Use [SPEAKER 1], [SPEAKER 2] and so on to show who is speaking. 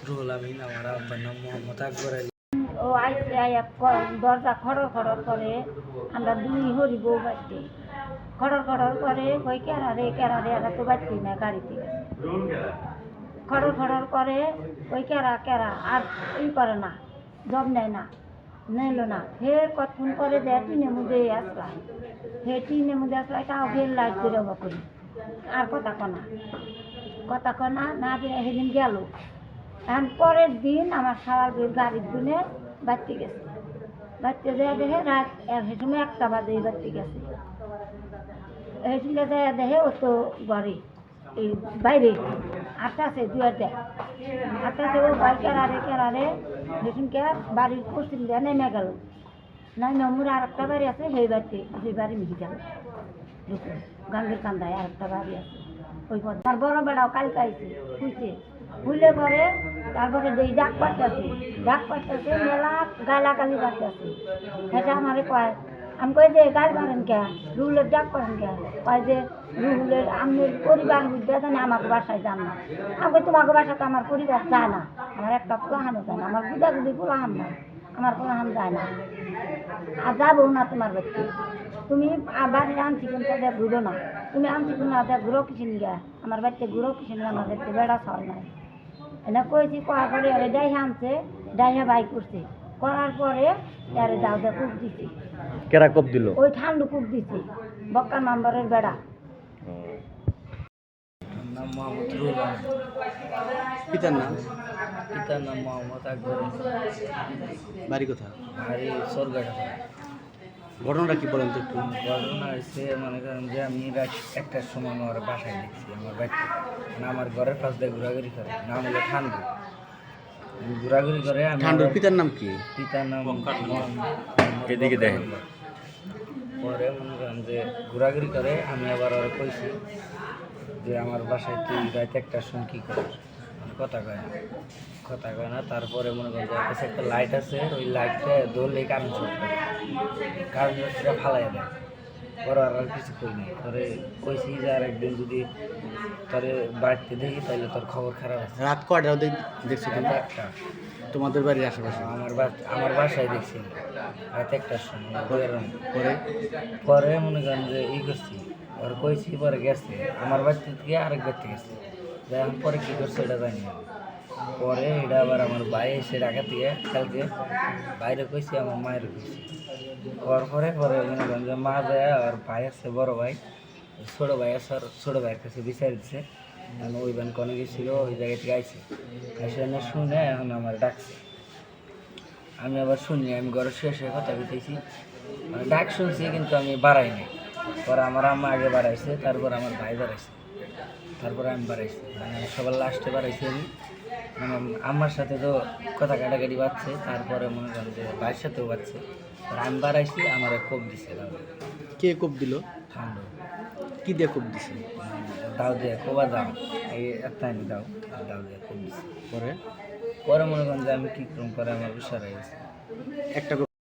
[SPEAKER 1] রুহুল আমিন, আমার আব্বার নাম মোহাম্মদ আকবর আলী।
[SPEAKER 2] ও আইসে আয়া দরজা খড়র খড়র করে আমরা দুই হরি বউ বাড়তে খড়র খড়র করে কই কেরা রে এরা তো বাড়তি না গাড়িতে খড়র খড়র করে কই কেরা আর ই করে না জব নেয় না নিল না ফের কতক্ষণ করে দেয় টিনের মধ্যে আসলাই ফের টিনের মধ্যে আসলাই তাও ফের লাইট করে করি আর কথা কনা না দিয়ে সেদিন গেল এখন পরের দিন আমার সারার বইয়ের গাড়ির দিনে বাড়তে গেছে বাড়তে যায় দেখে রাত হেসুমে 1টা বাজে বাড়তে গেছে হেসুমে যায় দেখে ও তো ঘরে এই বাইরে আটটা আছে 2 দেয় আটটা আছে ও ভাই কেরারে হেসুমকে বাড়ির পশ্চিম দিয়ে নেমে গেল নাই নমুর আর একটা বাড়ি আছে সেই বাড়ি মিশে গেল গাঙ্গের কান্দায় আর একটা বাড়ি আছে ওই পথ তার বড় বেড়াও কালকে আইছে ভুলে পরে তারপরে ডাক পাঠাচ্ছে মেলা গালাগালি পাঠাচ্ছে এটা আমারে কয় আমি কই যে গাল মারেন কে রুহুলের ডাক করেন কে কয় যে রুহুলের আমার পরিবার বুঝতে জানে আমাকে বাসায় যান না আমি কই তোমাকে বাসাতে আমার পরিবার যায় না আমার একটা পোলাহানও যায় না আমার বুঝাগুলি পোলাহান নাই আমার পোলাহান যায় না আর যাবো না তোমার বাড়িতে তুমি বাড়ির আনছি কিন্তু ঘুরো না তুমি আনছি কোনো ঘুরো কিছু নিয়ে আমার বাড়িতে ঘুরো কিছু নিয়ে আমার বাড়িতে বেড়া ছয় নাই এনে কইছি করার পরে আরে ডাইহা আনছে ডাইহা বাই করছে করার পরে আরে দাউদা কূপ দিছি
[SPEAKER 3] কেরা কোপ দিল?
[SPEAKER 2] ওই ঠান্ডু কূপ দিছি বক্কা নাম্বারের বেড়া।
[SPEAKER 1] নাম মোহাম্মদ রুহুল আমিন,
[SPEAKER 3] পিতার নাম?
[SPEAKER 1] পিতার নাম মোহাম্মদ আকবর আলী,
[SPEAKER 3] বাড়ি কোথায়?
[SPEAKER 1] বাড়ি সরগাটা।
[SPEAKER 3] ঘটনাটা কি বলেন তো একটু?
[SPEAKER 1] ঘটনা হয়েছে মনে করেন যে আমি রাত 1টার সময় আমার বাসায় দেখছি আমার বাড়িতে মানে আমার ঘরের পাশ দিয়ে ঘোরাঘুরি করে, নাম হলো ঠান্ডু। ঘোরাঘুরি করে আমি
[SPEAKER 3] ঠান্ডুর পিতার নাম কি?
[SPEAKER 1] পিতার নাম
[SPEAKER 3] এদিকে দেখেন।
[SPEAKER 1] পরে মনে করেন যে ঘোরাঘুরি করে আমি আবার ওরা কইছি যে আমার বাসায় তুই রাত 1টার সময় কী করিস, কথা কয় না। তারপরে মনে করেন যে কাছে একটা লাইট আছে, ওই লাইটটা ধরলেই কারেন্ট শর্ট করে, কারেন্ট শর্টটা ফালাই দেয়। পরে আর কিছু করি না, পরে কইছি যে আর একদিন যদি তোর বাড়িতে দেখি তাহলে তোর খবর খারাপ আছে।
[SPEAKER 3] রাত কয়টা দেখছো তুমি?
[SPEAKER 1] 1টা।
[SPEAKER 3] তোমাদের বাড়ির আশেপাশে?
[SPEAKER 1] আমার বাসায় দেখছি রাত 1টার সময়
[SPEAKER 3] পরে
[SPEAKER 1] পরে মনে করেন যে করছি ওর কইছি, পরে গেছে আমার বাড়ি থেকে আরেক বাড়িতে গেছে, এখন পরে কী করছে এটা জানি না। পরে এটা আবার আমার ভাই এসে ঢাকা থেকে কালকে বাইরে কইছি, আমার মায়ের কইছি। হওয়ার পরে মনে করেন যে মা যায় আর ভাই আছে বড় ভাই, ছোটো ভাই আছে, আর ছোটো ভাইয়ের কাছে বিচার দিচ্ছে। এখন ওই ব্যাংক অনেক গেছিল, ওই জায়গা থেকে আইছে, এসে শুনে এখন আমার ডাকছে। আমি আবার শুনি, আমি ঘরে শেষে কথা বলতেছি, মানে ডাক শুনছি কিন্তু আমি বাড়াই নাই। পরে আমার আম্মা আগে বাড়াইছে, তারপর আমার ভাই বাড়াইছে, তারপরে আমি বাড়াইছি, মানে সবার লাস্টে বাড়াইছি আমি। মানে আম্মার সাথে তো কথা কাটাকাটি বাড়ছে, তারপরে মনে করেন যে ভাইয়ের সাথেও বাড়ছে। আর আমি বাড়াইছি, আমার কোপ দিছে
[SPEAKER 3] কে কোপ দিল?
[SPEAKER 1] ঠান্ডা।
[SPEAKER 3] কি দিয়ে কোপ দিছে?
[SPEAKER 1] দাও দিয়ে কোবা দাও, এই একটা দাও দিয়ে কোপ দিছে।
[SPEAKER 3] পরে
[SPEAKER 1] পরে মনে করেন যে আমি কী ক্রম করে আমার বিষয় রয়ে গেছে।
[SPEAKER 3] একটা